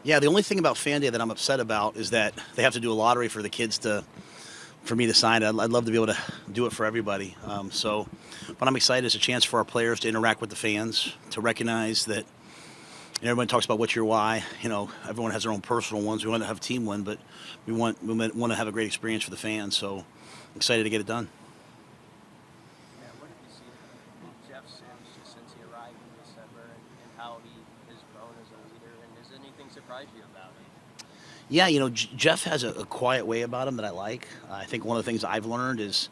Yeah, the only thing about Fan Day that I'm upset about is that they have to do a lottery for the kids for me to sign it. I'd love to be able to do it for everybody. But I'm excited. It's a chance for our players to interact with the fans, to recognize that everyone talks about what's your why. Everyone has their own personal ones. We want to have a team win, but we want to have a great experience for the fans. So I'm excited to get it done. Yeah, what have you seen from Jeff Sims just since he arrived in December and how he has grown as a leader? And has anything surprised you about him? Yeah, Jeff has a quiet way about him that I like. I think one of the things I've learned is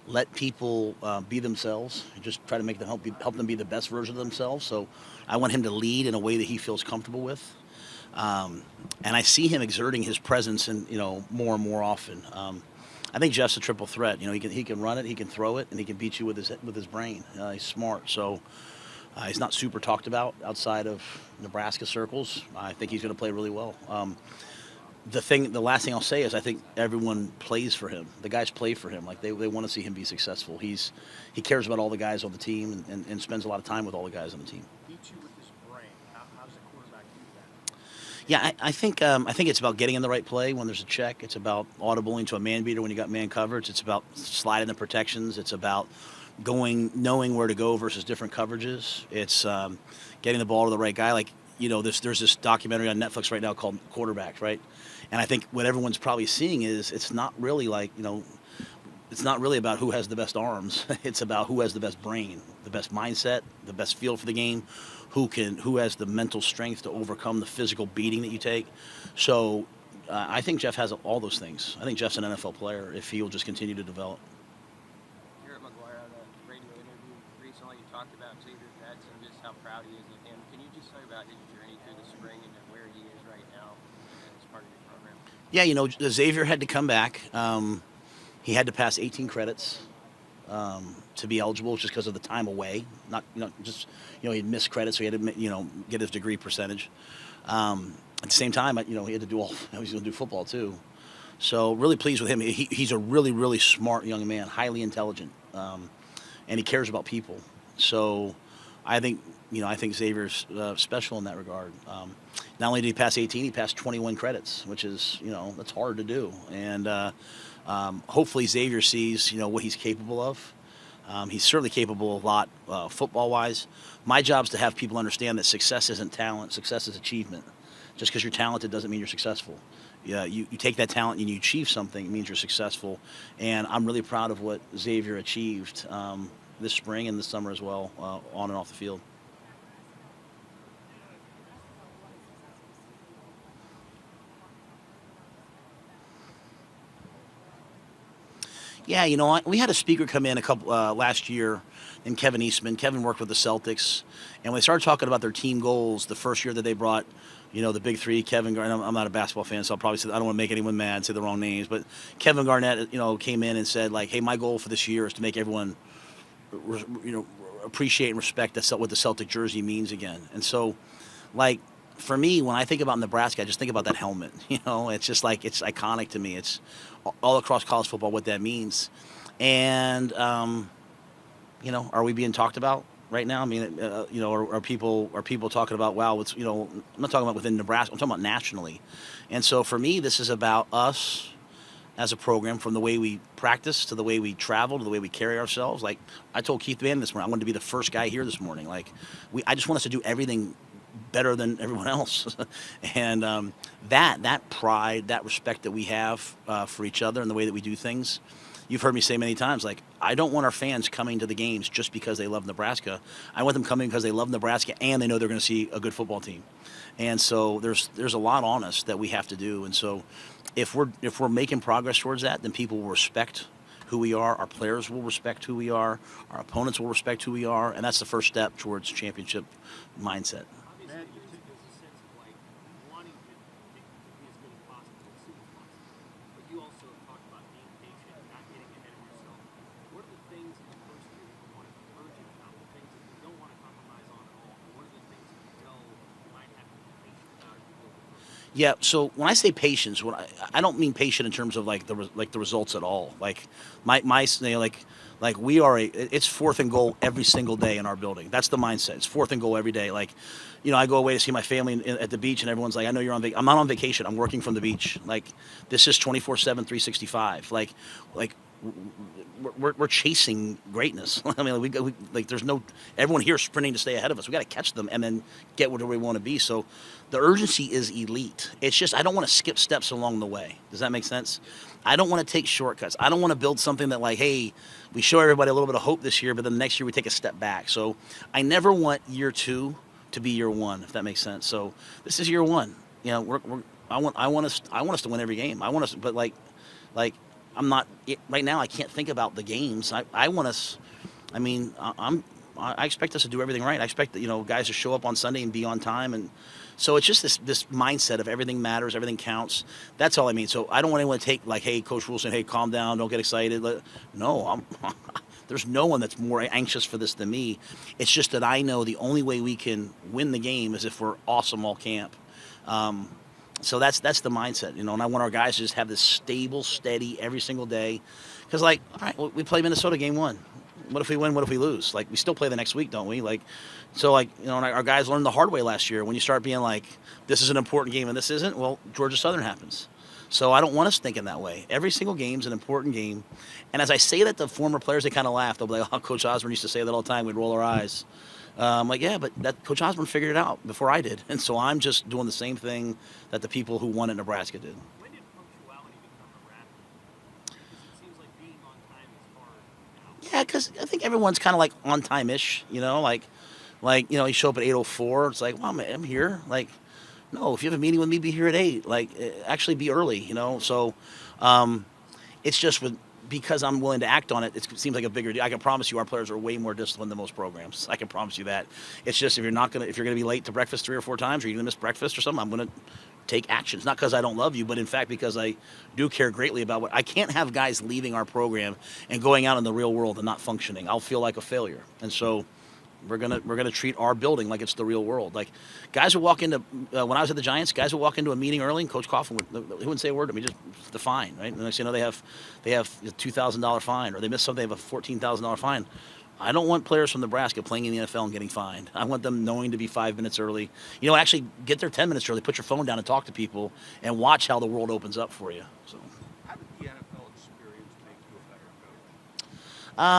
let people be themselves. Just try to make them help them be the best version of themselves. So I want him to lead in a way that he feels comfortable with. And I see him exerting his presence in more and more often. I think Jeff's a triple threat. He can run it, he can throw it, and he can beat you with his brain. He's smart. So he's not super talked about outside of Nebraska circles. I think he's going to play really well. The last thing I'll say is I think everyone plays for him. The guys play for him. Like they want to see him be successful. He cares about all the guys on the team and spends a lot of time with all the guys on the team. Beat you with his brain. How does a quarterback do that? Yeah, I think it's about getting in the right play when there's a check. It's about audibling to a man beater when you got man coverage. It's about sliding the protections. It's about knowing where to go versus different coverages. It's getting the ball to the right guy. Like there's this documentary on Netflix right now called Quarterbacks, right? And I think what everyone's probably seeing is it's not really it's not really about who has the best arms. It's about who has the best brain, the best mindset, the best feel for the game, who has the mental strength to overcome the physical beating that you take. So I think Jeff has all those things. I think Jeff's an NFL player if he'll just continue to develop. Here at McGuire, on a radio interview recently, you talked about Xavier Betts and just how proud he is of him. Can you just talk about his journey through the spring and where he is right now as part of your program? Yeah, Xavier had to come back. He had to pass 18 credits to be eligible just because of the time away. Not, just, he'd missed credits, so he had to, get his degree percentage. At the same time, he had to do he's going to do football too. So really pleased with him. He's a really, really smart young man, highly intelligent, and he cares about people. So I think Xavier's special in that regard. Not only did he pass 18, he passed 21 credits, which is, that's hard to do. And hopefully Xavier sees, what he's capable of. He's certainly capable of a lot football-wise. My job is to have people understand that success isn't talent, success is achievement. Just because you're talented doesn't mean you're successful. Yeah, you take that talent and you achieve something, it means you're successful. And I'm really proud of what Xavier achieved this spring and this summer as well, on and off the field. Yeah, we had a speaker come in a couple last year, named Kevin Eastman. Kevin worked with the Celtics, and when they started talking about their team goals, the first year that they brought, the big three, Kevin Garnett. I'm not a basketball fan, so I'll probably say I don't want to make anyone mad, say the wrong names, but Kevin Garnett, came in and said like, hey, my goal for this year is to make everyone, appreciate and respect what the Celtic jersey means again. And so, like, for me, when I think about Nebraska, I just think about that helmet. It's just like it's iconic to me. It's all across college football what that means. And are we being talked about right now? I mean, are people talking about I'm not talking about within Nebraska. I'm talking about nationally. And so for me, this is about us as a program, from the way we practice to the way we travel to the way we carry ourselves. Like I told Keith Van this morning, I wanted to be the first guy here this morning. Like I just want us to do everything better than everyone else. And that pride, that respect that we have for each other and the way that we do things, you've heard me say many times, like, I don't want our fans coming to the games just because they love Nebraska. I want them coming because they love Nebraska and they know they're going to see a good football team. And so there's a lot on us that we have to do. And so if we're making progress towards that, then people will respect who we are, our players will respect who we are, our opponents will respect who we are, and that's the first step towards championship mindset. Yeah. So when I say patience, I don't mean patient in terms of like the results at all. Like like we are it's fourth and goal every single day in our building. That's the mindset. It's fourth and goal every day. Like, I go away to see my family at the beach, and everyone's like, I know you're on vacation. I'm not on vacation. I'm working from the beach. Like, this is 24/7, 365. Like we're chasing greatness. I mean, like there's no everyone here sprinting to stay ahead of us. We got to catch them and then get where we want to be. So the urgency is elite. It's just I don't want to skip steps along the way. Does that make sense? I don't want to take shortcuts. I don't want to build something that like, hey, we show everybody a little bit of hope this year, but then the next year we take a step back. So I never want year 2 to be year 1, if that makes sense. So this is year 1. I want us to win every game. I want us, but like I'm not right now. I can't think about the games. I want us. I mean, I expect us to do everything right. I expect guys to show up on Sunday and be on time, and so it's just this mindset of everything matters, everything counts. That's all I mean. So I don't want anyone to take like, hey, Coach Rhule saying, hey, calm down, don't get excited. No, there's no one that's more anxious for this than me. It's just that I know the only way we can win the game is if we're awesome all camp. So that's the mindset, and I want our guys to just have this stable, steady every single day. Because, like, all right, well, we play Minnesota game 1. What if we win? What if we lose? Like, we still play the next week, don't we? Like, so, like, and our guys learned the hard way last year. When you start being like, this is an important game and this isn't, well, Georgia Southern happens. So I don't want us thinking that way. Every single game's an important game. And as I say that to former players, they kind of laugh. They'll be like, oh, Coach Osborne used to say that all the time. We'd roll our eyes. I'm like, yeah, but that Coach Osborne figured it out before I did. And so I'm just doing the same thing that the people who won at Nebraska did. When did punctuality become a radical? Because it seems like being on time is hard now. Yeah, because I think everyone's kind of like on time-ish, you show up at 8:04. It's like, well, I'm here. Like, no, if you have a meeting with me, be here at 8. Like, actually be early, So it's just because I'm willing to act on it, it seems like a bigger deal. I can promise you our players are way more disciplined than most programs. I can promise you that. It's just if you're going to be late to breakfast 3 or 4 times, or you're going to miss breakfast or something, I'm going to take actions. Not because I don't love you, but in fact because I do care greatly about I can't have guys leaving our program and going out in the real world and not functioning. I'll feel like a failure. And so we're gonna treat our building like it's the real world. Like guys would walk into when I was at the Giants, guys would walk into a meeting early, and Coach Coughlin wouldn't say a word to me, just the fine, right? And the next thing you know, they have a $2,000 fine, or they miss something, they have a $14,000 fine. I don't want players from Nebraska playing in the NFL and getting fined. I want them knowing to be 5 minutes early. Actually get there 10 minutes early. Put your phone down and talk to people, and watch how the world opens up for you. So. How did the NFL experience make you a better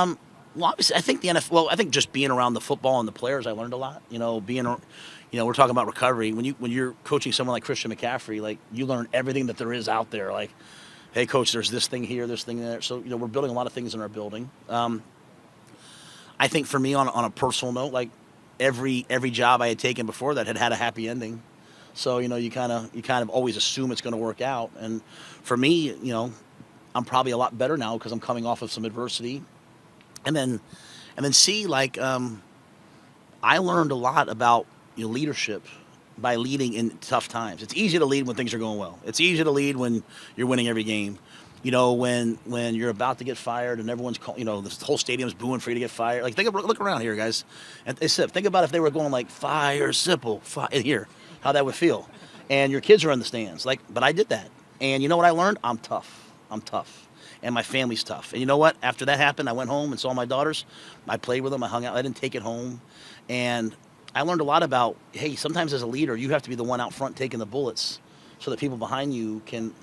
coach? Well, obviously, I think the NFL. Well, I think just being around the football and the players, I learned a lot. We're talking about recovery. When you're coaching someone like Christian McCaffrey, like you learn everything that there is out there. Like, hey, coach, there's this thing here, this thing there. So we're building a lot of things in our building. I think for me, on a personal note, like every job I had taken before that had a happy ending. So you kind of always assume it's going to work out. And for me, I'm probably a lot better now because I'm coming off of some adversity. And then I learned a lot about leadership by leading in tough times. It's easy to lead when things are going well. It's easy to lead when you're winning every game. When you're about to get fired and everyone's the whole stadium's booing for you to get fired. Like look around here, guys. And think about if they were going like fire Sipple, here, how that would feel. And your kids are in the stands. But I did that. And you know what I learned? I'm tough. And my family's tough. And you know what? After that happened, I went home and saw my daughters. I played with them. I hung out. I didn't take it home. And I learned a lot about, hey, sometimes as a leader, you have to be the one out front taking the bullets so that people behind you can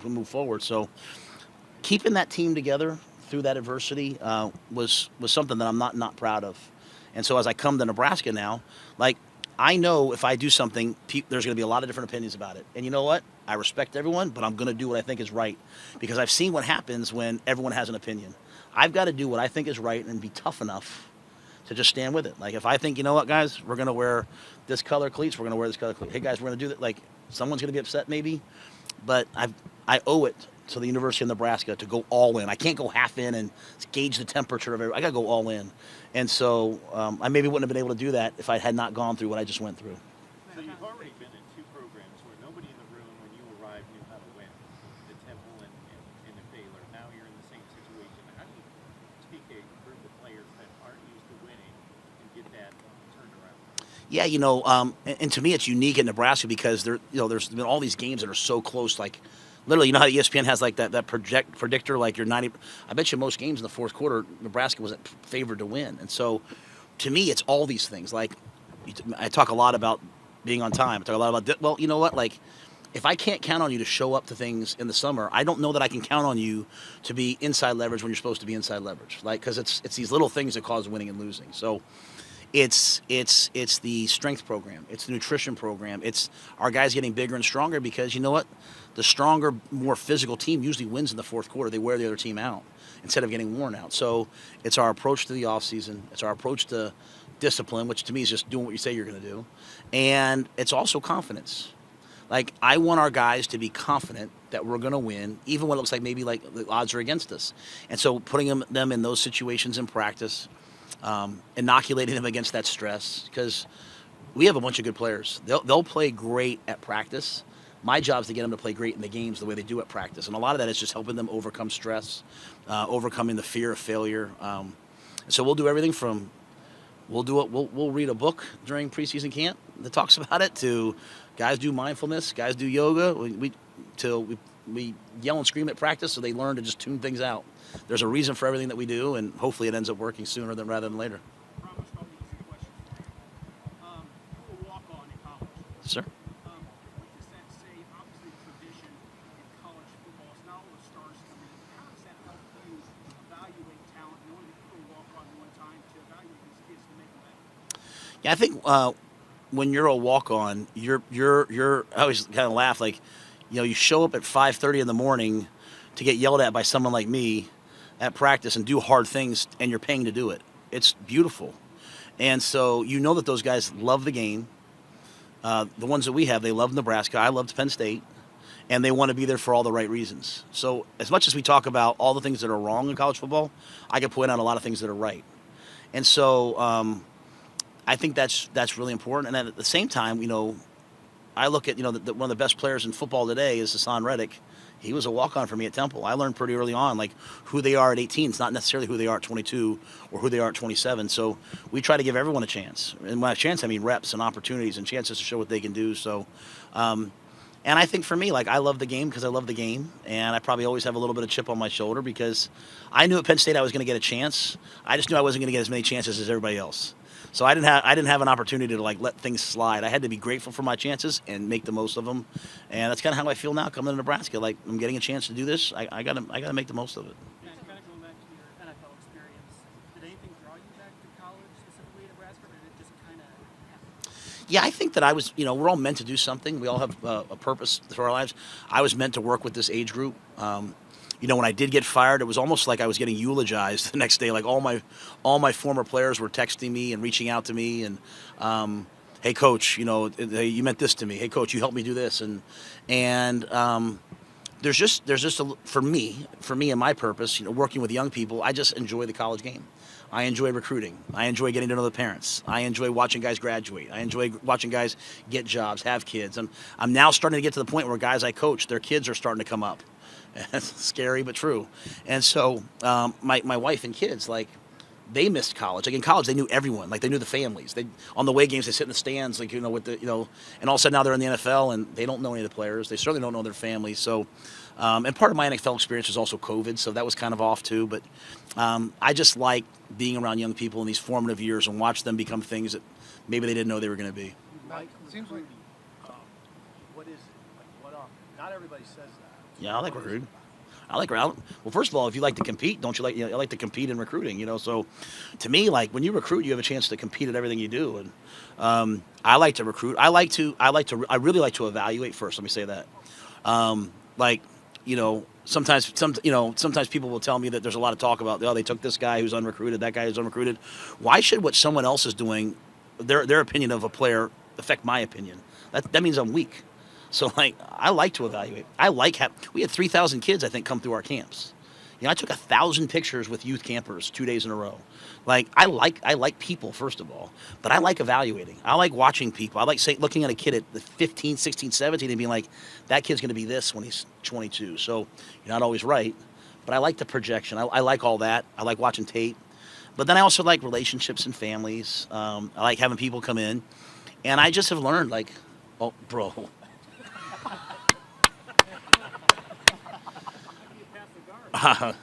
move forward. So keeping that team together through that adversity was something that I'm not proud of. And so as I come to Nebraska now, I know if I do something, there's going to be a lot of different opinions about it. And you know what? I respect everyone, but I'm going to do what I think is right because I've seen what happens when everyone has an opinion. I've got to do what I think is right and be tough enough to just stand with it. Like if I think, you know what, guys, we're going to wear this color cleats, we're going to wear this color cleats. Hey, guys, we're going to do that. Like someone's going to be upset maybe, but I owe it to the University of Nebraska to go all in. I can't go half in and gauge the temperature of everything. I got to go all in. And so I maybe wouldn't have been able to do that if I had not gone through what I just went through. So you've already been in 2 programs where nobody in the room when you arrived knew how to win, the Temple and the Baylor. Now you're in the same situation. How do you take a group of players that aren't used to winning and get that turned around? Yeah, and to me it's unique in Nebraska because there's been all these games that are so close. Like, literally, how ESPN has like that predictor, like you're 90. I bet you most games in the fourth quarter, Nebraska was favored to win, and so to me it's all these things. Like, I talk a lot about being on time. I talk a lot about well, you know what, like. If I can't count on you to show up to things in the summer, I don't know that I can count on you to be inside leverage when you're supposed to be inside leverage. Like, because it's these little things that cause winning and losing. So it's the strength program, it's the nutrition program, it's our guys getting bigger and stronger because you know what, the stronger, more physical team usually wins in the fourth quarter. They wear the other team out instead of getting worn out. So it's our approach to the offseason. It's our approach to discipline, which to me is just doing what you say you're going to do, and it's also confidence. Like, I want our guys to be confident that we're going to win, even when it looks like maybe like the odds are against us. And so putting them in those situations in practice, inoculating them against that stress, because we have a bunch of good players. They'll play great at practice. My job is to get them to play great in the games the way they do at practice. And a lot of that is just helping them overcome stress, overcoming the fear of failure. So we'll do everything from we'll read a book during preseason camp that talks about it, to guys do mindfulness, guys do yoga. We yell and scream at practice so they learn to just tune things out. There's a reason for everything that we do, and hopefully it ends up working sooner rather than later. Promise I'll be easy question for you. You were a walk-on in college. Sir? What does that say? Obviously, tradition in college football is not all the stars come in. How does that help you evaluate talent, knowing that you were a walk-on at one time, to evaluate these kids to make them better? Yeah, I think when you're a walk-on, you're I always kind of laugh, like, you show up at 5:30 in the morning to get yelled at by someone like me at practice and do hard things, and you're paying to do it. It's beautiful. And so that those guys love the game. The ones that we have, they love Nebraska. I loved Penn State. And they want to be there for all the right reasons. So as much as we talk about all the things that are wrong in college football, I can point out a lot of things that are right. And so I think that's really important. And then at the same time, I look at, one of the best players in football today is Hassan Reddick. He was a walk-on for me at Temple. I learned pretty early on, like, who they are at 18. It's not necessarily who they are at 22 or who they are at 27. So we try to give everyone a chance. And by a chance, I mean reps and opportunities and chances to show what they can do. So, and I think for me, like, I love the game because I love the game. And I probably always have a little bit of chip on my shoulder because I knew at Penn State I was going to get a chance. I just knew I wasn't going to get as many chances as everybody else. So I didn't have an opportunity to, like, let things slide. I had to be grateful for my chances and make the most of them, and that's kind of how I feel now coming to Nebraska. Like, I'm getting a chance to do this. I gotta make the most of it. Yeah, kind of going back to your NFL experience, did anything draw you back to college, specifically Nebraska, or did it just kind of happen? Yeah, I think that I was, we're all meant to do something. We all have a purpose for our lives. I was meant to work with this age group. When I did get fired, it was almost like I was getting eulogized the next day. Like, all my former players were texting me and reaching out to me, and hey, coach, hey, you meant this to me. Hey, coach, you helped me do this, and there's just for me and my purpose, working with young people. I just enjoy the college game. I enjoy recruiting. I enjoy getting to know the parents. I enjoy watching guys graduate. I enjoy watching guys get jobs, have kids. I'm now starting to get to the point where guys I coach, their kids are starting to come up. It's scary but true. And so my wife and kids, like, they missed college. Like, in college, they knew everyone. Like, they knew the families. They, on the away games, they sit in the stands, like, with the, and all of a sudden now they're in the NFL and they don't know any of the players. They certainly don't know their families. So, and part of my NFL experience was also COVID, so that was kind of off too. But I just like being around young people in these formative years and watch them become things that maybe they didn't know they were going to be. Mike, it seems like, what is it? Like, not everybody says that. Yeah, I like recruiting. Well, first of all, if you like to compete, don't you like? I like to compete in recruiting. So, to me, like, when you recruit, you have a chance to compete at everything you do. And I like to recruit. I really like to evaluate first. Let me say that. Sometimes people will tell me that there's a lot of talk about, they took this guy who's unrecruited, that guy who's unrecruited. Why should what someone else is doing, their opinion of a player, affect my opinion? That means I'm weak. So, like, I like to evaluate. We had 3,000 kids, I think, come through our camps. I took 1,000 pictures with youth campers 2 days in a row. Like, I like people, first of all, but I like evaluating. I like watching people. I like looking at a kid at 15, 16, 17 and being like, that kid's going to be this when he's 22. So you're not always right, but I like the projection. I like all that. I like watching tape. But then I also like relationships and families. I like having people come in And I just have learned, like, oh, bro. You pass the guard.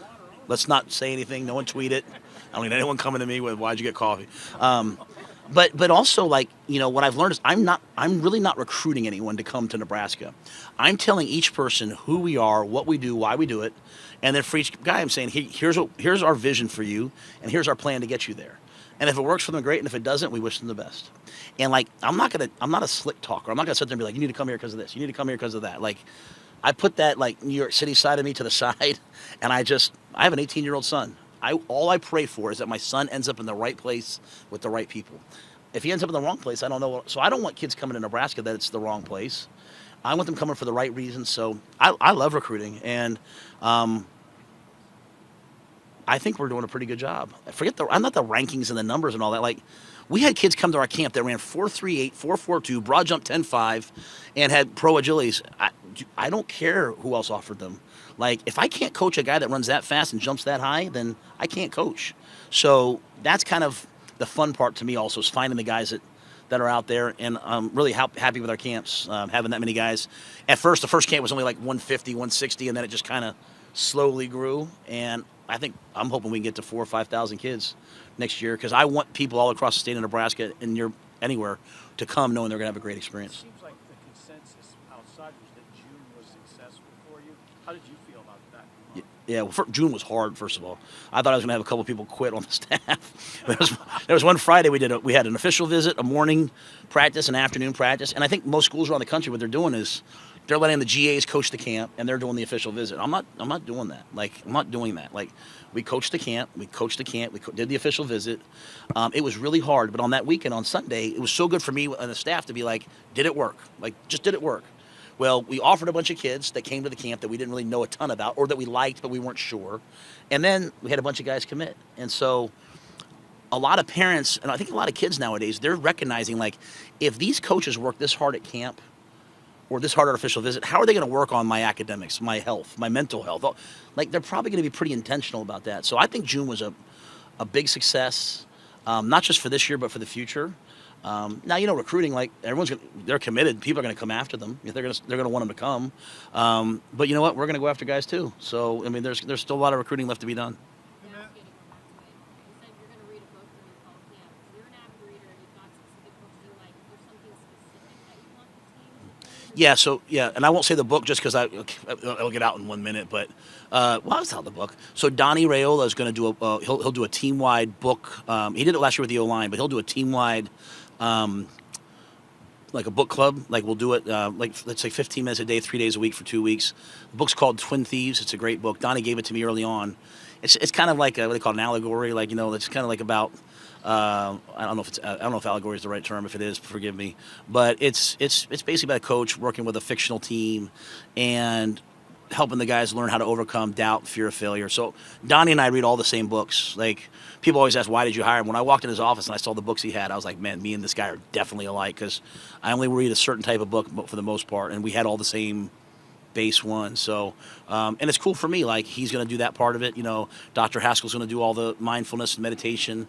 Let's not say anything. No one tweet it. I don't need anyone coming to me with, why'd you get coffee? But also, like, you know, what I've learned is I'm really not recruiting anyone to come to Nebraska. I'm telling each person who we are, what we do, why we do it. And then for each guy, I'm saying, here's our vision for you, and here's our plan to get you there. And if it works for them, great. And if it doesn't, we wish them the best. And, like, I'm not a slick talker. I'm not going to sit there and be like, you need to come here because of this. You need to come here because of that. Like, I put that, like, New York City side of me to the side, and I have an 18-year-old son. All I pray for is that my son ends up in the right place with the right people. If he ends up in the wrong place, I don't know. So I don't want kids coming to Nebraska that it's the wrong place. I want them coming for the right reasons. So I love recruiting, and I think we're doing a pretty good job. I'm not the rankings and the numbers and all that. Like, we had kids come to our camp that ran 4.38, 4.42, broad jump 10.5, and had pro agilities. I don't care who else offered them. Like, if I can't coach a guy that runs that fast and jumps that high, then I can't coach. So that's kind of the fun part to me also, is finding the guys that are out there. And I'm really happy with our camps, having that many guys. At first, the first camp was only like 150, 160, and then it just kind of slowly grew. And I'm hoping we can get to 4,000 or 5,000 kids next year, because I want people all across the state of Nebraska and anywhere to come knowing they're going to have a great experience. It seems like the consensus outside was that June was successful for you. How did you feel about that? Yeah, well, June was hard, first of all. I thought I was going to have a couple people quit on the staff. There was one Friday we had an official visit, a morning practice, an afternoon practice, and I think most schools around the country, what they're doing is they're letting the GAs coach the camp, and they're doing the official visit. I'm not doing that. Like, I'm not doing that. Like, we coached the camp, we did the official visit. It was really hard, but on that weekend, on Sunday, it was so good for me and the staff to be like, did it work? Like, just did it work? Well, we offered a bunch of kids that came to the camp that we didn't really know a ton about, or that we liked but we weren't sure. And then we had a bunch of guys commit. And so a lot of parents, and I think a lot of kids nowadays, they're recognizing, like, if these coaches work this hard at camp or this hard at official visit, how are they going to work on my academics, my health, my mental health? Like, they're probably going to be pretty intentional about that. So I think June was a big success, not just for this year, but for the future. Now, you know, recruiting, like, they're committed. People are going to come after them. They're going to want them to come. But you know what? We're going to go after guys too. So, I mean, there's still a lot of recruiting left to be done. Yeah, and I won't say the book just because it'll get out in 1 minute. But I'll tell the book. So Donnie Rhule is going to do he'll do a team-wide book. He did it last year with the O-line, but he'll do a team-wide like a book club. Like, we'll do it like, let's say 15 minutes a day, 3 days a week for 2 weeks. The book's called Twin Thieves. It's a great book. Donnie gave it to me early on. It's kind of like what they call an allegory. Like, you know, it's kind of like about. I don't know if allegory is the right term. If it is, forgive me. But it's basically about a coach working with a fictional team and helping the guys learn how to overcome doubt, fear of failure. So Donnie and I read all the same books. Like, people always ask, why did you hire him? When I walked in his office and I saw the books he had, I was like, man, me and this guy are definitely alike, because I only read a certain type of book for the most part, and we had all the same base one. So, and it's cool for me. Like, he's going to do that part of it. You know, Dr. Haskell's going to do all the mindfulness and meditation.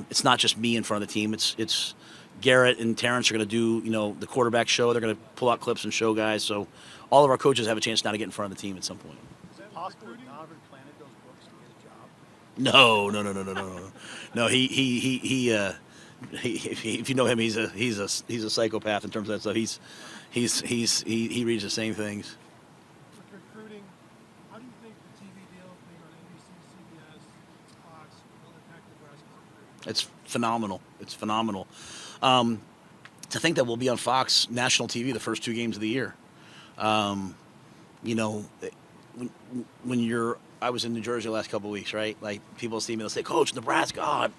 It's not just me in front of the team. It's Garrett and Terrence are going to do, you know, the quarterback show. They're going to pull out clips and show guys. So all of our coaches have a chance now to get in front of the team at some point. Is that possible that Donovan planted those books to get a job? No. He if you know him, he's a psychopath in terms of that stuff. He reads the same things. With recruiting, how do you think the TV deal being on NBC, CBS, Fox will impact Nebraska's recruiting? It's phenomenal. To think that we'll be on Fox national TV the first 2 games of the year. You know, I was in New Jersey the last couple of weeks, right? Like, people see me, they'll say, Coach, Nebraska,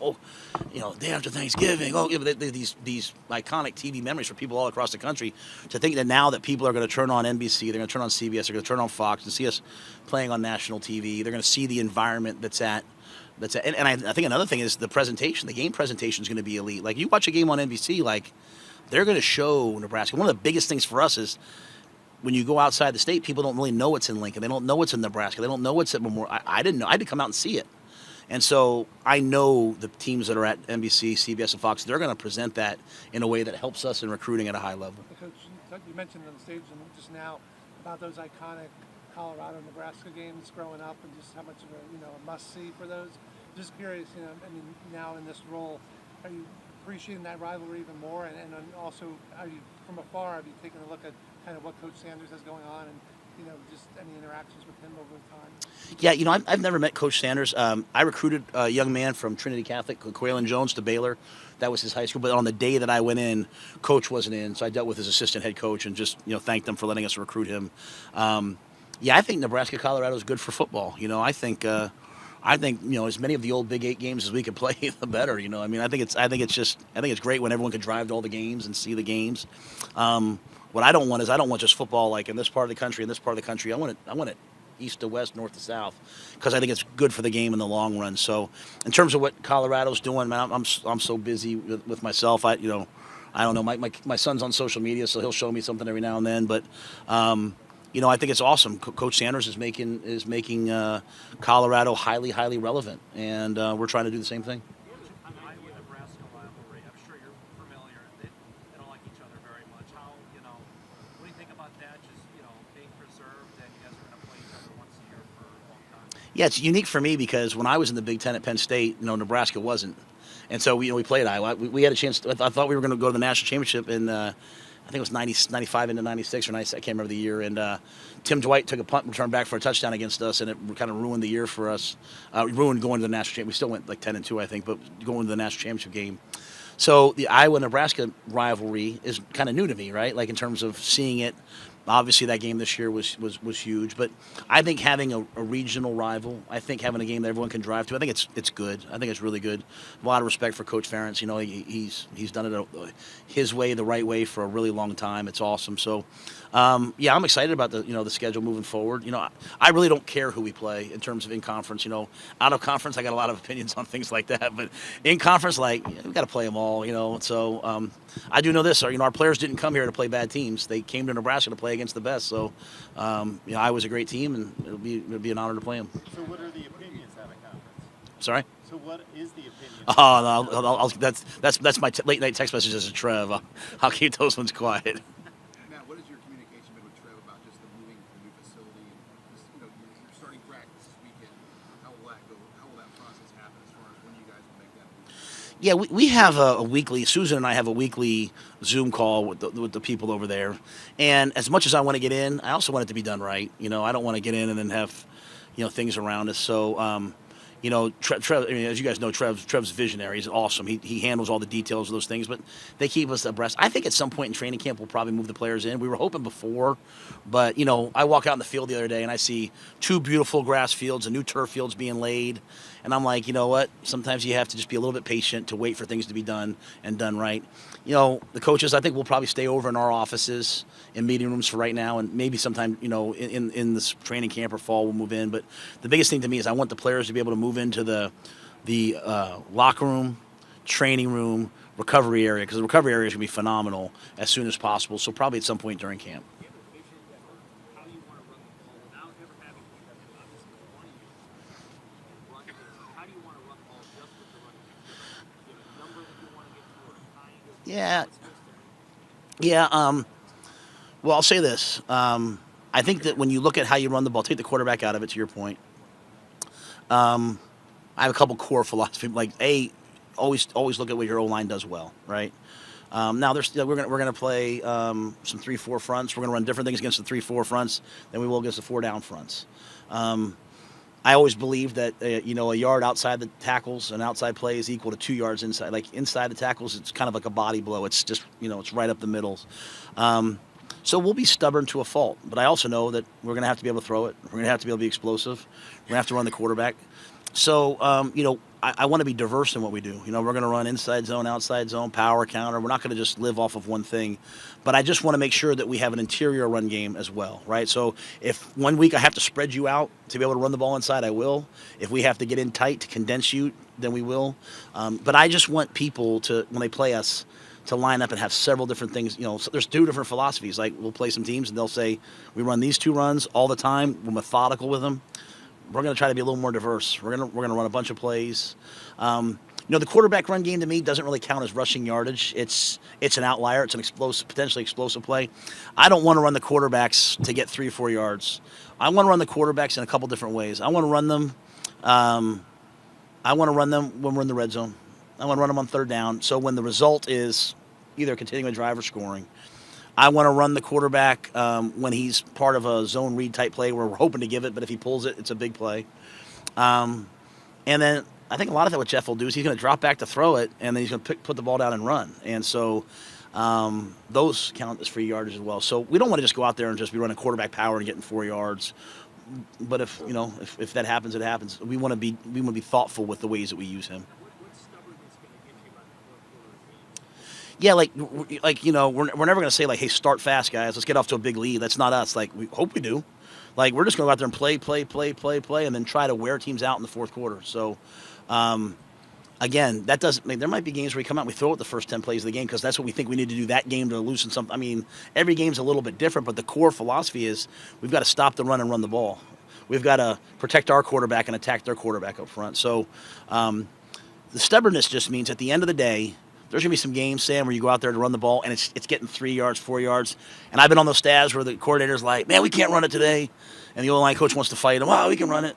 you know, day after Thanksgiving. These iconic TV memories for people all across the country. To think that now that people are going to turn on NBC, they're going to turn on CBS, they're going to turn on Fox and see us playing on national TV. They're going to see the environment and I think another thing is the presentation. The game presentation is going to be elite. Like, you watch a game on NBC, like, they're going to show Nebraska. One of the biggest things for us is, when you go outside the state, people don't really know what's in Lincoln. They don't know what's in Nebraska. They don't know what's at Memorial. I didn't know. I had to come out and see it. And so I know the teams that are at NBC, CBS, and Fox, they're going to present that in a way that helps us in recruiting at a high level. Coach, you mentioned on the stage just now about those iconic Colorado, Nebraska games growing up, and just how much of a must see for those. Just curious, I mean, now in this role, are you appreciating that rivalry even more? And then also, are you from afar? Have you taken a look at kind of what Coach Sanders has going on, and just any interactions with him over time? Yeah, I've never met Coach Sanders. I recruited a young man from Trinity Catholic, Quaylen Jones, to Baylor. That was his high school. But on the day that I went in, Coach wasn't in, so I dealt with his assistant head coach and just thanked them for letting us recruit him. I think Nebraska, Colorado is good for football. I think as many of the old Big 8 games as we could play, the better. I mean, I think it's great when everyone could drive to all the games and see the games. What I don't want just football like in this part of the country and this part of the country. I want it east to west, north to south, because I think it's good for the game in the long run. So, in terms of what Colorado's doing, man, I'm so busy with myself. I don't know. My son's on social media, so he'll show me something every now and then. But I think it's awesome. Coach Sanders is making Colorado highly, highly relevant, and we're trying to do the same thing. Iowa-Nebraska rivalry. I'm sure you're familiar. They don't like each other very much. What do you think about that? Just being preserved, and you guys are going to play each other once a year for a long time. Yeah, it's unique for me because when I was in the Big Ten at Penn State, Nebraska wasn't, and so we played Iowa. We had a chance. I thought we were going to go to the national championship in. I think it was 95 into 96 or 96. I can't remember the year. And Tim Dwight took a punt and returned back for a touchdown against us, and it kind of ruined the year for us. Ruined going to the national championship. We still went like 10-2, I think, but going to the national championship game. So the Iowa-Nebraska rivalry is kind of new to me, right? Like in terms of seeing it. Obviously, that game this year was huge, but I think having a regional rival, I think having a game that everyone can drive to, I think it's good. I think it's really good. A lot of respect for Coach Ferentz. He's done it his way, the right way, for a really long time. It's awesome. So, I'm excited about the schedule moving forward. I really don't care who we play in terms of in conference. Out of conference, I got a lot of opinions on things like that, but in conference, we got to play them all. So I do know this. Our players didn't come here to play bad teams. They came to Nebraska to play against the best. So, Iowa's a great team, and it'll be an honor to play them. So what are the opinions out of conference? Sorry? So what is the opinion? Oh, no, that's my late night text messages to Trev. I'll keep those ones quiet. Matt, what has your communication been with Trev about just the moving to the new facility and just, you're starting practice this weekend? How will that go? How will that process happen as far as when you guys will make that move? Yeah, we have a weekly. Susan and I have a weekly Zoom call with the people over there. And as much as I want to get in, I also want it to be done right. I don't want to get in and then have, things around us. So, Trev, as you guys know, Trev's visionary. He's awesome. He handles all the details of those things, but they keep us abreast. I think at some point in training camp, we'll probably move the players in. We were hoping before, but, I walk out in the field the other day and I see 2 beautiful grass fields and new turf fields being laid. And I'm like, you know what? Sometimes you have to just be a little bit patient to wait for things to be done and done right. The coaches, I think we'll probably stay over in our offices in meeting rooms for right now, and maybe sometime, in this training camp or fall we'll move in. But the biggest thing to me is I want the players to be able to move into the locker room, training room, recovery area, because the recovery area is going to be phenomenal as soon as possible. So probably at some point during camp. How do you want to run the ball without ever having to obviously one of you how do you want to run the ball just with the running back? Do you have a number that you want to get to, or kind of? Yeah. Well, I'll say this. I think that when you look at how you run the ball, take the quarterback out of it, to your point. I have a couple core philosophies. Like, always look at what your O-line does well, right? Now, we're gonna play some 3-4 fronts. We're gonna run different things against the 3-4 fronts than we will against the 4-down fronts. I always believe that a yard outside the tackles, an outside play, is equal to 2 yards inside. Like inside the tackles, it's kind of like a body blow. It's just it's right up the middle. So we'll be stubborn to a fault, but I also know that we're going to have to be able to throw it. We're going to have to be able to be explosive. We're going to have to run the quarterback. So, I want to be diverse in what we do. We're going to run inside zone, outside zone, power, counter. We're not going to just live off of one thing. But I just want to make sure that we have an interior run game as well, right? So if one week I have to spread you out to be able to run the ball inside, I will. If we have to get in tight to condense you, then we will. But I just want people to, when they play us, to line up and have several different things. So there's 2 different philosophies. Like we'll play some teams and they'll say, we run these 2 runs all the time. We're methodical with them. we're going to try to be a little more diverse. We're going to run a bunch of plays. The quarterback run game to me doesn't really count as rushing yardage. It's an outlier. It's an potentially explosive play. I don't want to run the quarterbacks to get 3 or 4 yards. I want to run the quarterbacks in a couple different ways. I want to run them. When we're in the red zone. I want to run them on third down. So when the result is either continuing a drive or scoring, I want to run the quarterback when he's part of a zone read type play where we're hoping to give it, but if he pulls it, it's a big play. And then I think a lot of that what Jeff will do is he's going to drop back to throw it, and then he's going to put the ball down and run. And so those count as free yardage as well. So we don't want to just go out there and just be running quarterback power and getting 4 yards. But if that happens, it happens. We want to be thoughtful with the ways that we use him. What's stubbornness going to get you about the fourth quarter? Yeah, we're never going to say like, hey, start fast, guys. Let's get off to a big lead. That's not us. Like, we hope we do. Like, we're just going to go out there and play, and then try to wear teams out in the fourth quarter. So, again, that doesn't. I mean, there might be games where we come out and we throw it the first 10 plays of the game because that's what we think we need to do that game to loosen something. I mean, every game's a little bit different, but the core philosophy is we've got to stop the run and run the ball. We've got to protect our quarterback and attack their quarterback up front. So, the stubbornness just means at the end of the day, there's going to be some games, Sam, where you go out there to run the ball, and it's getting 3 yards, 4 yards. And I've been on those stabs where the coordinator's like, man, we can't run it today. And the O-line coach wants to fight him. Oh, we can run it.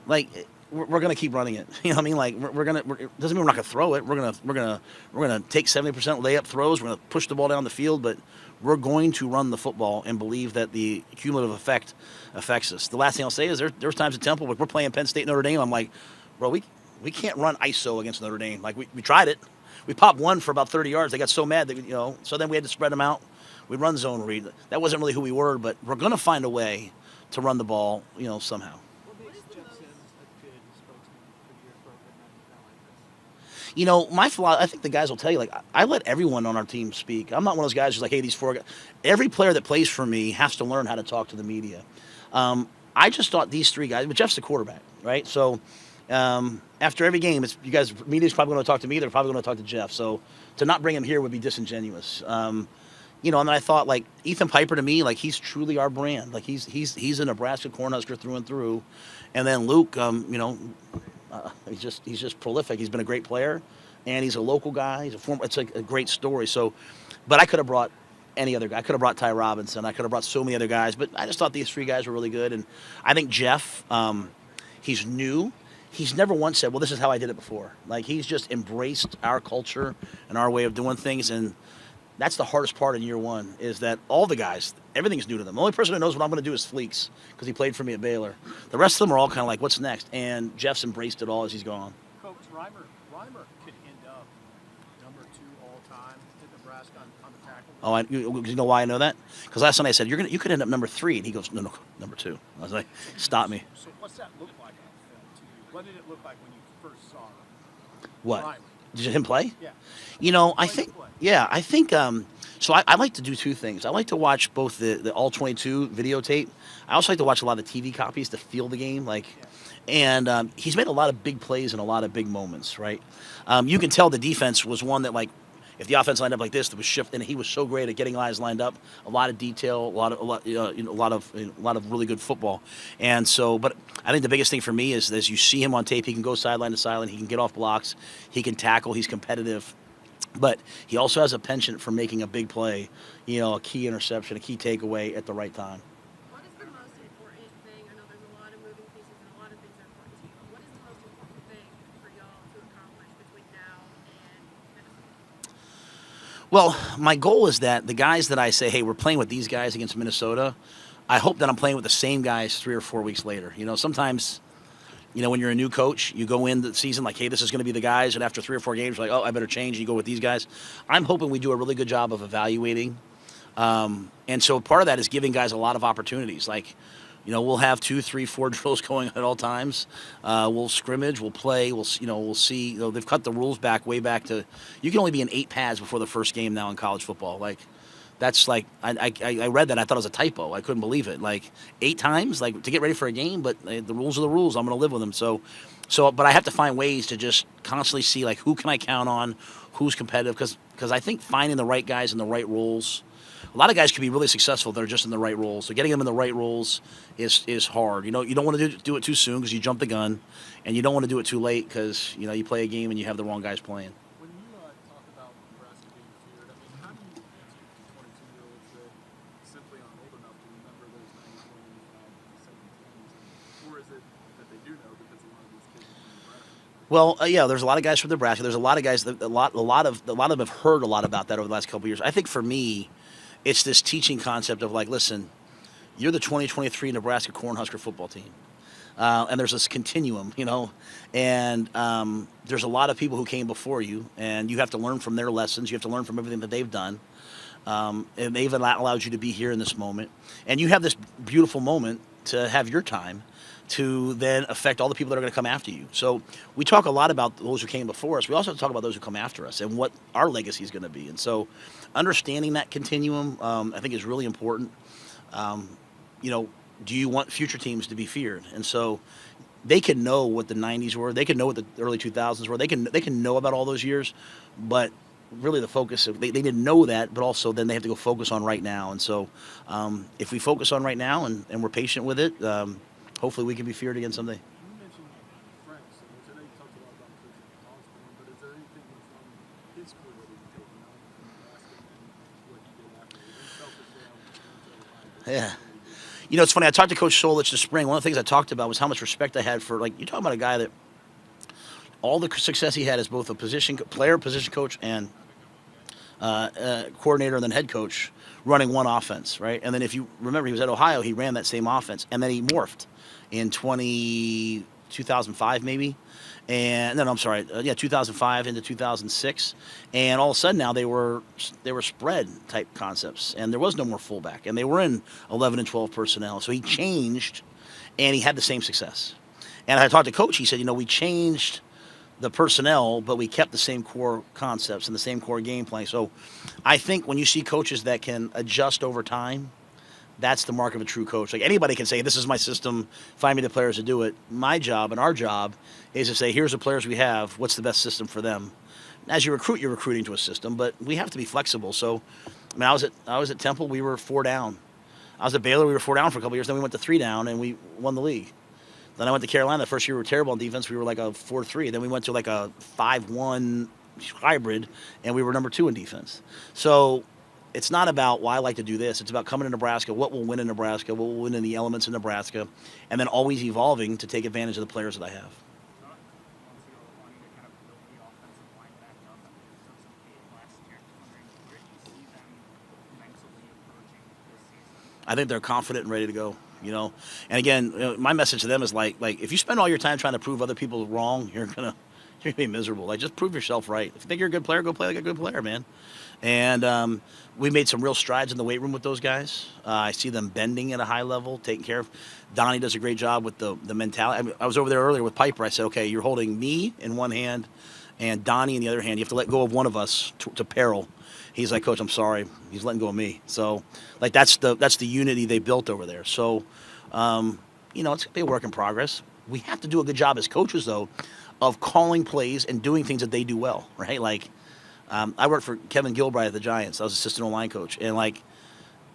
Like, we're going to keep running it. You know what I mean? Like, it doesn't mean we're not going to throw it. We're going to take 70% layup throws. We're going to push the ball down the field, but we're going to run the football and believe that the cumulative effect affects us. The last thing I'll say is there's times at Temple, like we're playing Penn State, Notre Dame. I'm like, bro, we can't run ISO against Notre Dame. Like, we tried it. We popped one for about 30 yards. They got so mad that, so then we had to spread them out. We run zone read. That wasn't really who we were, but we're going to find a way to run the ball, somehow. What makes Jeff Sims a good spokesman for your program like this? I think the guys will tell you, like, I let everyone on our team speak. I'm not one of those guys who's like, hey, these 4 guys. Every player that plays for me has to learn how to talk to the media. I just thought these 3 guys, but Jeff's the quarterback, right? So after every game, media's probably going to talk to me. They're probably going to talk to Jeff. So to not bring him here would be disingenuous. And then I thought, like, Ethan Piper to me, like, he's truly our brand. Like, he's a Nebraska Cornhusker through and through. And then Luke, he's just prolific. He's been a great player, and he's a local guy. It's like a great story. So, but I could have brought any other guy. I could have brought Ty Robinson. I could have brought so many other guys. But I just thought these 3 guys were really good. And I think Jeff, he's new. He's never once said, well, this is how I did it before. Like, he's just embraced our culture and our way of doing things. And that's the hardest part in year one, is that all the guys, everything's new to them. The only person who knows what I'm going to do is Fleeks, because he played for me at Baylor. The rest of them are all kind of like, what's next? And Jeff's embraced it all as he's gone. Coach, Reimer could end up number 2 all time at Nebraska on the tackle. Oh, you know why I know that? Because last Sunday I said, you could end up number 3. And he goes, no, number 2. I was like, stop me. So what's that look like on film to you? What did it look like when you first saw him? What? Reimer. Did him play? Yeah. I think so I like to do 2 things. I like to watch both the all 22 videotape. I also like to watch a lot of TV copies to feel the game. And he's made a lot of big plays and a lot of big moments, right? You can tell the defense was one that, like, if the offense lined up like this, there was shift, and he was so great at getting guys lined up. A lot of detail, a lot of really good football. And so, but I think the biggest thing for me is, as you see him on tape, he can go sideline to sideline, he can get off blocks, he can tackle, he's competitive. But he also has a penchant for making a big play, a key interception, a key takeaway at the right time. What is the most important thing? I know there's a lot of moving pieces and a lot of things are important to you, but what is the most important thing for y'all to accomplish between now and Minnesota? Well, my goal is that the guys that I say, hey, we're playing with these guys against Minnesota, I hope that I'm playing with the same guys 3 or 4 weeks later. Sometimes, when you're a new coach, you go in the season like, hey, this is going to be the guys, and after 3 or 4 games, you're like, oh, I better change, and you go with these guys. I'm hoping we do a really good job of evaluating. And so part of that is giving guys a lot of opportunities. Like, we'll have 2, 3, 4 drills going at all times. We'll scrimmage, we'll play, we'll see. They've cut the rules way back to, you can only be in 8 pads before the first game now in college football. Like, that's like, I read that, I thought it was a typo. I couldn't believe it. Like, 8 times, like, to get ready for a game, but the rules are the rules. I'm going to live with them. So, but I have to find ways to just constantly see, like, who can I count on, who's competitive, because I think finding the right guys in the right roles a lot of guys can be really successful. They're just in the right roles. So getting them in the right roles is hard. You don't want to do it too soon because you jump the gun, and you don't want to do it too late because you play a game and you have the wrong guys playing. When you talk about Nebraska being feared, I mean, how do you answer to 22-year-olds that simply aren't old enough to remember those 90s, 17 or is it that they do know because a lot of these kids are from Nebraska? Well, yeah, there's a lot of guys from Nebraska. There's a lot of guys that a lot of them have heard a lot about that over the last couple of years. I think for me, it's this teaching concept of like, listen, you're the 2023 Nebraska Cornhusker football team. And there's this continuum, and there's a lot of people who came before you, and you have to learn from their lessons. You have to learn from everything that they've done. And they've allowed you to be here in this moment. And you have this beautiful moment to have your time to then affect all the people that are going to come after you. So we talk a lot about those who came before us. We also talk about those who come after us and what our legacy is going to be. And so understanding that continuum, I think, is really important. Do you want future teams to be feared? And so they can know what the 90s were. They can know what the early 2000s were. They can know about all those years, but really the focus of they didn't know that, but also then they have to go focus on right now. And so if we focus on right now and we're patient with it, hopefully we can be feared again someday. You mentioned friends, which I know you talked a lot about coaching Osborne, but is there anything from his career that you've taken out from Nebraska and what he did after? Selfishly, Yeah. It's funny. I talked to Coach Solich this spring. One of the things I talked about was how much respect I had for, you're talking about a guy that all the success he had as both a position coach, and coordinator, and then head coach, running one offense, right? And then if you remember, he was at Ohio. He ran that same offense, and then he morphed in 2005 maybe. And no, I'm sorry, 2005 into 2006, and all of a sudden now they were spread type concepts, and there was no more fullback, and they were in 11 and 12 personnel. So he changed, and he had the same success. And I talked to Coach. He said, we changed the personnel, but we kept the same core concepts and the same core game plan. So I think when you see coaches that can adjust over time, that's the mark of a true coach. Like, anybody can say, this is my system, find me the players to do it. My job and our job is to say, here's the players we have, what's the best system for them? As you recruit, you're recruiting to a system, but we have to be flexible. So, I was at Temple, we were 4 down. I was at Baylor, we were 4 down for a couple years, then we went to 3 down, and we won the league. Then I went to Carolina. The first year we were terrible on defense. We were like a 4-3. Then we went to like a 5-1 hybrid, and we were number 2 in defense. So it's not about, I like to do this. It's about coming to Nebraska, what will win in Nebraska, what will win in the elements in Nebraska, and then always evolving to take advantage of the players that I have. I think they're confident and ready to go. And again, my message to them is like if you spend all your time trying to prove other people wrong, you're gonna be miserable. Like, just prove yourself right. If you think you're a good player, go play like a good player, man. And we made some real strides in the weight room with those guys. I see them bending at a high level, taking care of. Donnie does a great job with the mentality. I was over there earlier with Piper. I said, okay, you're holding me in one hand and Donnie in the other hand. You have to let go of one of us to peril. He's like, Coach, I'm sorry. He's letting go of me. So, that's the unity they built over there. So, it's going to be a work in progress. We have to do a good job as coaches, though, of calling plays and doing things that they do well, right? I worked for Kevin Gilbride at the Giants. I was assistant O-line coach. And,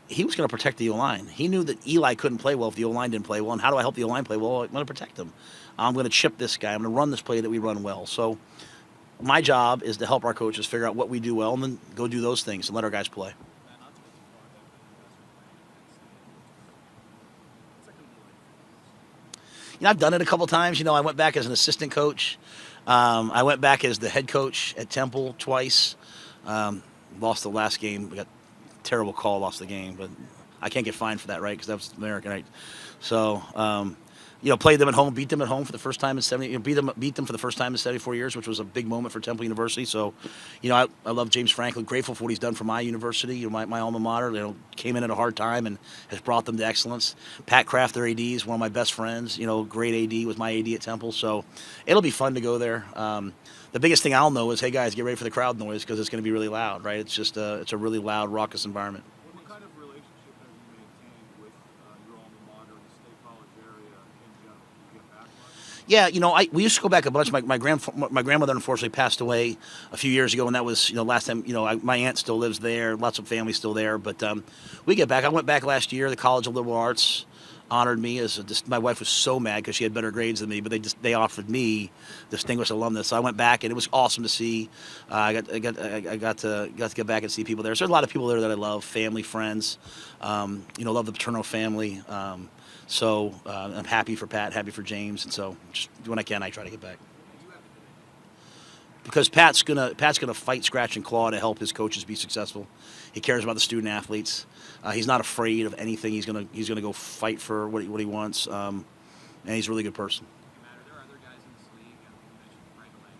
he was going to protect the O-line. He knew that Eli couldn't play well if the O-line didn't play well. And how do I help the O-line play well? I'm going to protect him. I'm going to chip this guy. I'm going to run this play that we run well. So my job is to help our coaches figure out what we do well and then go do those things and let our guys play. I've done it a couple times. I went back as an assistant coach. I went back as the head coach at Temple twice. Lost the last game. We got a terrible call, lost the game. But I can't get fined for that, right? Because that was American, right? So, played them at home, beat them at home for the first time in 70. Beat them for the first time in 74 years, which was a big moment for Temple University. So, I love James Franklin. Grateful for what he's done for my university, my alma mater. Came in at a hard time and has brought them to excellence. Pat Kraft, their AD, is one of my best friends. Great AD, was my AD at Temple. So, it'll be fun to go there. The biggest thing I'll know is, hey guys, get ready for the crowd noise because it's going to be really loud, right? It's just it's a really loud, raucous environment. What kind of relationship have you maintained with your alma mater in the State College area in general? Do you get back much? Yeah, we used to go back a bunch. My grandmother unfortunately passed away a few years ago, and that was last time. My aunt still lives there. Lots of family still there, but we get back. I went back last year. The College of Liberal Arts honored me as my wife was so mad because she had better grades than me, but they offered me distinguished alumnus. So I went back, and it was awesome to see. I got to get back and see people there. So there's a lot of people there that I love, family, friends. Love the Paterno family. So I'm happy for Pat, happy for James, and so just when I can, I try to get back. Because Pat's gonna fight, scratch, and claw to help his coaches be successful. He cares about the student athletes. He's not afraid of anything. He's gonna go fight for what he wants, and he's a really good person. Matt, are there other guys in this league? You mentioned right away.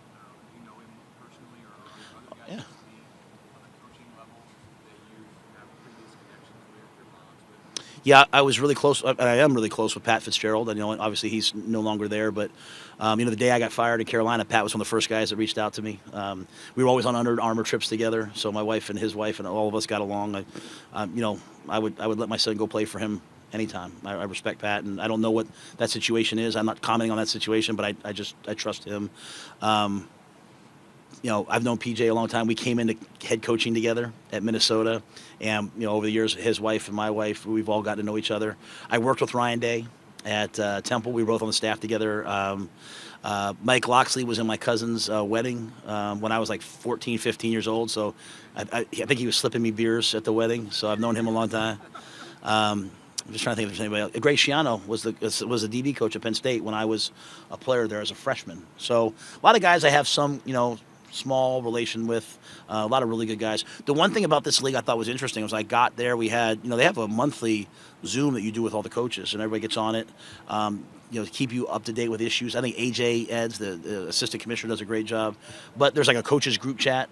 Do you know him personally, or are there other guys in this league on the coaching level that you have previous connections with or bonds with? Yeah, I was really close. I am really close with Pat Fitzgerald. And, obviously he's no longer there, but the day I got fired in Carolina, Pat was one of the first guys that reached out to me. We were always on Under Armour trips together, so my wife and his wife and all of us got along. I would let my son go play for him anytime. I respect Pat, and I don't know what that situation is. I'm not commenting on that situation, but I trust him. I've known PJ a long time. We came into head coaching together at Minnesota, and over the years, his wife and my wife, we've all gotten to know each other. I worked with Ryan Day at Temple. We were both on the staff together. Mike Loxley was in my cousin's wedding when I was like 14, 15 years old. So I think he was slipping me beers at the wedding. So I've known him a long time. I'm just trying to think if there's anybody else. Greg Schiano was the DB coach at Penn State when I was a player there as a freshman. So a lot of guys I have some, small relation with, a lot of really good guys. The one thing about this league I thought was interesting was I got there, we had, they have a monthly Zoom that you do with all the coaches, and everybody gets on it, to keep you up to date with issues. I think AJ Eds, the assistant commissioner, does a great job. But there's like a coaches group chat.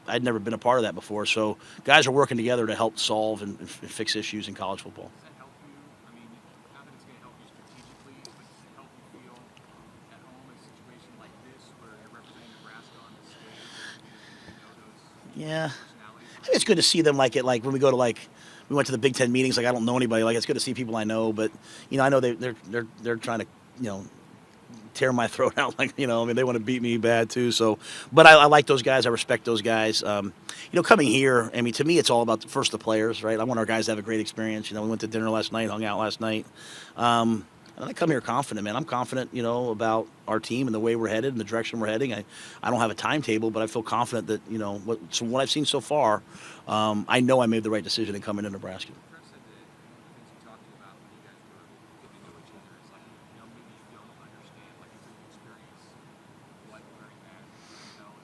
I'd never been a part of that before. So guys are working together to help solve and fix issues in college football. Does that help you? I mean, not that it's going to help you strategically, but does it help you feel at home in a situation like this where you're representing Nebraska on the stage and those Yeah. personalities? I think it's good to see them like when we go to we went to the Big Ten meetings. I don't know anybody. It's good to see people I know, but I know they're trying to tear my throat out. They want to beat me bad too. So, but I like those guys. I respect those guys. Coming here, to me, it's all about first the players, right? I want our guys to have a great experience. We went to dinner last night, hung out last night. And I come here confident, man. I'm confident, about our team and the way we're headed and the direction we're heading. I don't have a timetable, but I feel confident that, from what I've seen so far, I know I made the right decision in coming to Nebraska. Trev said that one of the things you talked about when you guys were getting to know each other is maybe you don't understand, it's an experience, what learning that, is you don't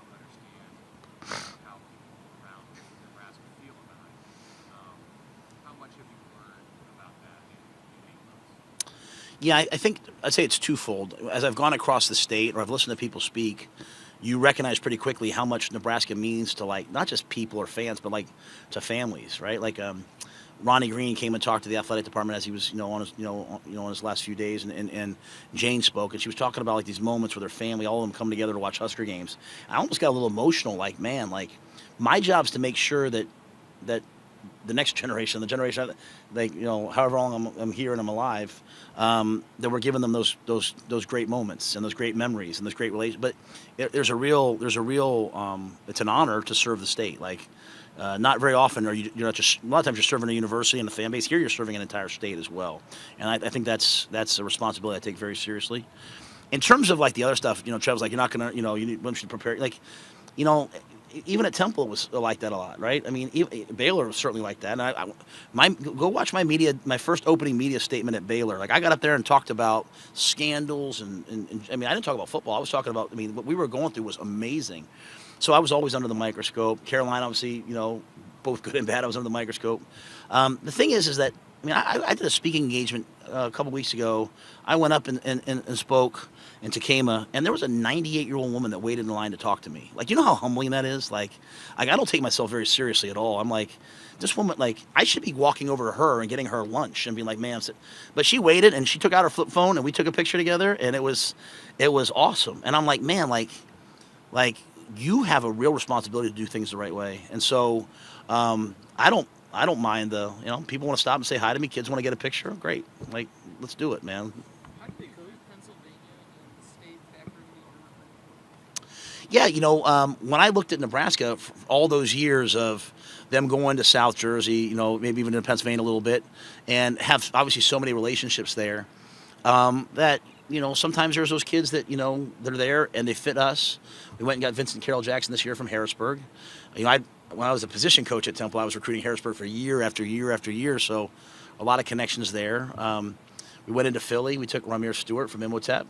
understand how people around Nebraska feel about it. How much have you learned about that in 8 months? Yeah, I'd say it's twofold. As I've gone across the state or I've listened to people speak, you recognize pretty quickly how much Nebraska means to not just people or fans, but to families, right? Ronnie Green came and talked to the athletic department as he was, on his last few days, and Jane spoke, and she was talking about these moments with her family, all of them come together to watch Husker games. I almost got a little emotional, my job's to make sure that the next generation, the generation, however long I'm here and I'm alive, that we're giving them those great moments and those great memories and those great relations. But there's a real, it's an honor to serve the state. Not very often are you're not just, a lot of times you're serving a university and a fan base. Here you're serving an entire state as well. And I think that's a responsibility I take very seriously. In terms of the other stuff, Trev's you're not going to, you need to prepare, even at Temple it was like that a lot, right? Baylor was certainly like that. And go watch my first opening media statement at Baylor. I got up there and talked about scandals and I didn't talk about football. I was talking about, what we were going through was amazing. So I was always under the microscope. Carolina, obviously, both good and bad. I was under the microscope. The thing is that, I did a speaking engagement a couple weeks ago. I went up and spoke in Takema, and there was a 98-year-old woman that waited in line to talk to me. You know how humbling that is? I don't take myself very seriously at all. I'm this woman, I should be walking over to her and getting her lunch and being ma'am. But she waited, and she took out her flip phone, and we took a picture together, and it was awesome. And I'm man, you have a real responsibility to do things the right way. And so I don't mind people want to stop and say hi to me. Kids want to get a picture. Great. Let's do it, man. How do they prove Pennsylvania Yeah, when I looked at Nebraska, all those years of them going to South Jersey, maybe even to Pennsylvania a little bit, and have obviously so many relationships there, that sometimes there's those kids that that are there and they fit us. We went and got Vincent Carroll Jackson this year from Harrisburg. When I was a position coach at Temple, I was recruiting Harrisburg for year after year after year, so a lot of connections there. We went into Philly. We took Ramir Stewart from Imhotep.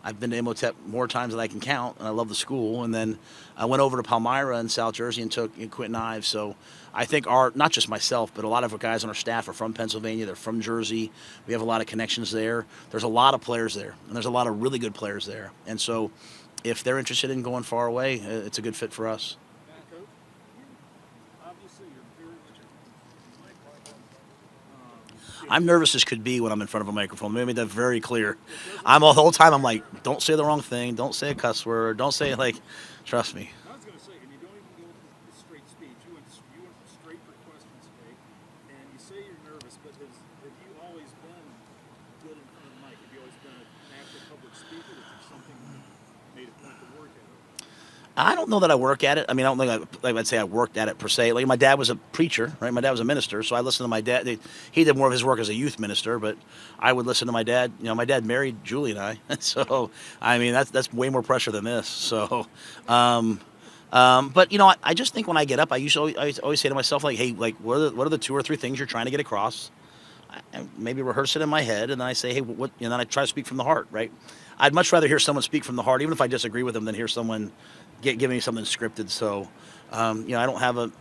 I've been to Imhotep more times than I can count, and I love the school. And then I went over to Palmyra in South Jersey and took Quentin Ives. So I think not just myself, but a lot of our guys on our staff are from Pennsylvania. They're from Jersey. We have a lot of connections there. There's a lot of players there, and there's a lot of really good players there. And so if they're interested in going far away, it's a good fit for us. Coach, obviously you're very I'm nervous as could be when I'm in front of a microphone. Let me make that very clear. The whole time I'm like, don't say the wrong thing, don't say a cuss word, don't say trust me. I was going to say, and you don't even go with the straight speech. You went straight for questions today, and you say you're nervous, but have you always been good in front of the mic? Have you always been a natural public speaker? Is there something you made a point to work at? I don't know that I work at it. I mean, I don't think I'd say I worked at it per se. Like my dad was a preacher, right? My dad was a minister, so I listened to my dad. He did more of his work as a youth minister, but I would listen to my dad. My dad married Julie and I, so I mean that's way more pressure than this. So, but I just think when I get up, I always say to myself hey, what are the 2 or 3 things you're trying to get across? I maybe rehearse it in my head, and then I say, hey, what? And then I try to speak from the heart, right? I'd much rather hear someone speak from the heart, even if I disagree with them, than hear someone give me something scripted. So, I don't have a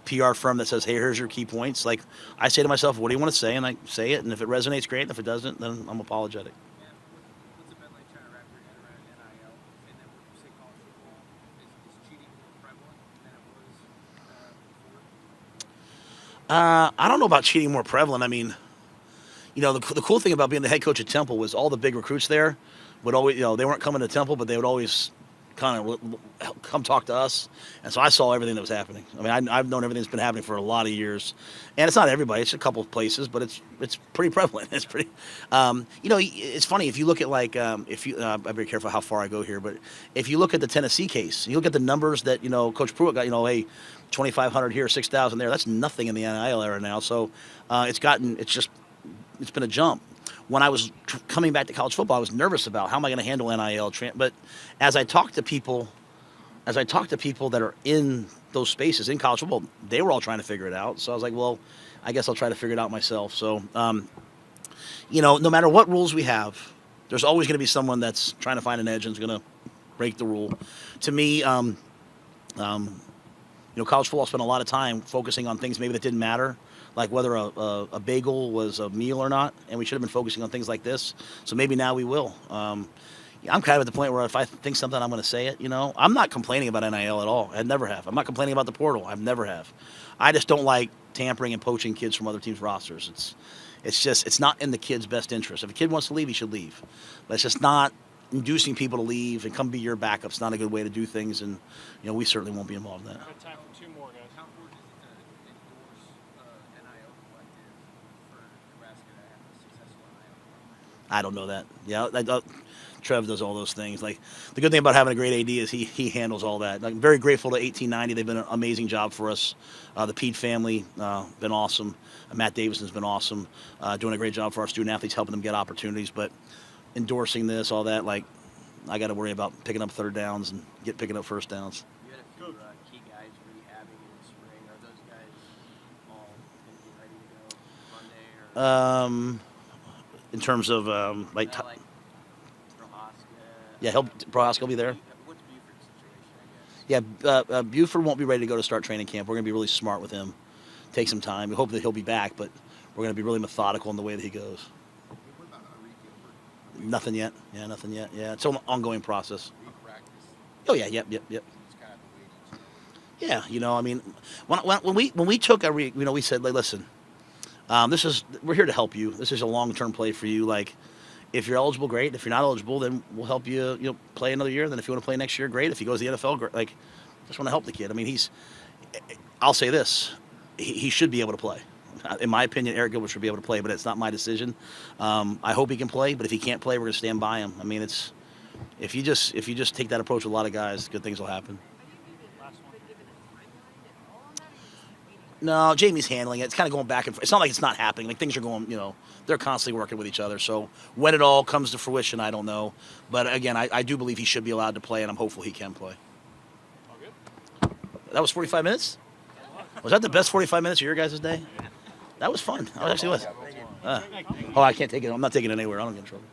PR firm that says, hey, here's your key points. Like, I say to myself, what do you want to say? And I say it, and if it resonates, great. And if it doesn't, then I'm apologetic. Yeah, what's it been like trying to wrap your head around NIL? And then when you say college football, is cheating more prevalent than it was before? I don't know about cheating more prevalent. I mean, the cool thing about being the head coach at Temple was all the big recruits there would always, they weren't coming to Temple, but they would always kind of come talk to us. And so I saw everything that was happening. I mean, I've known everything that's been happening for a lot of years. And it's not everybody. It's a couple of places, but it's pretty prevalent. It's pretty, it's funny. If you look at I'm very careful how far I go here, but if you look at the Tennessee case, you look at the numbers that, Coach Pruitt got, hey, 2,500 here, 6,000 there. That's nothing in the NIL era now. So it's been a jump. When I was coming back to college football, I was nervous about how am I going to handle NIL. But as I talk to people that are in those spaces in college football, they were all trying to figure it out. So I was like, well, I guess I'll try to figure it out myself. So, no matter what rules we have, there's always going to be someone that's trying to find an edge and is going to break the rule. To me, college football spent a lot of time focusing on things maybe that didn't matter, like whether a bagel was a meal or not, and we should have been focusing on things like this. So maybe now we will. I'm kind of at the point where if I think something, I'm going to say it. I'm not complaining about NIL at all. I never have. I'm not complaining about the portal. I've never have. I just don't like tampering and poaching kids from other teams' rosters. It's not in the kid's best interest. If a kid wants to leave, he should leave. But it's just not inducing people to leave and come be your backup. It's not a good way to do things, and we certainly won't be involved in that. Got time for 2 more, guys. How important is it to endorse NIL collective for Nebraska to have a successful NIL program? I don't know that. Yeah, Trev does all those things. Like, the good thing about having a great AD is he handles all that. I'm very grateful to 1890. They've been an amazing job for us. The Pete family, been awesome. Matt Davison's been awesome, doing a great job for our student athletes, helping them get opportunities. But endorsing this, all that, I got to worry about picking up third downs and picking up first downs. You had a few key guys rehabbing in the spring. Are those guys all going to be ready to go Monday? Or In terms of like Prohaska? yeah, Prohaska will be there. What's Buford's situation, I guess? Yeah, Buford won't be ready to go to start training camp. We're going to be really smart with him. Take some time. We hope that he'll be back, but we're going to be really methodical in the way that he goes. What about Reed Nothing yet. Yeah, nothing yet. Yeah, it's an ongoing process. We practice. Oh yeah, yep. It's kind of waiting. Yeah, I mean, when we took we said, listen, we're here to help you. This is a long-term play for you. Like, if you're eligible, great. If you're not eligible, then we'll help you, play another year. Then if you want to play next year, great. If he goes to the NFL, great. Just want to help the kid. I mean, I'll say this, he should be able to play. In my opinion, Eric Gilbert should be able to play, but it's not my decision. I hope he can play, but if he can't play, we're going to stand by him. I mean, if you just take that approach with a lot of guys, good things will happen. No, Jamie's handling it. It's kind of going back and forth. It's not like it's not happening. Like things are going, they're constantly working with each other. So when it all comes to fruition, I don't know. But again, I do believe he should be allowed to play, and I'm hopeful he can play. All good? That was 45 minutes? Was that the best 45 minutes of your guys' day? That was fun. That actually was. I can't take it. I'm not taking it anywhere. I don't get in trouble.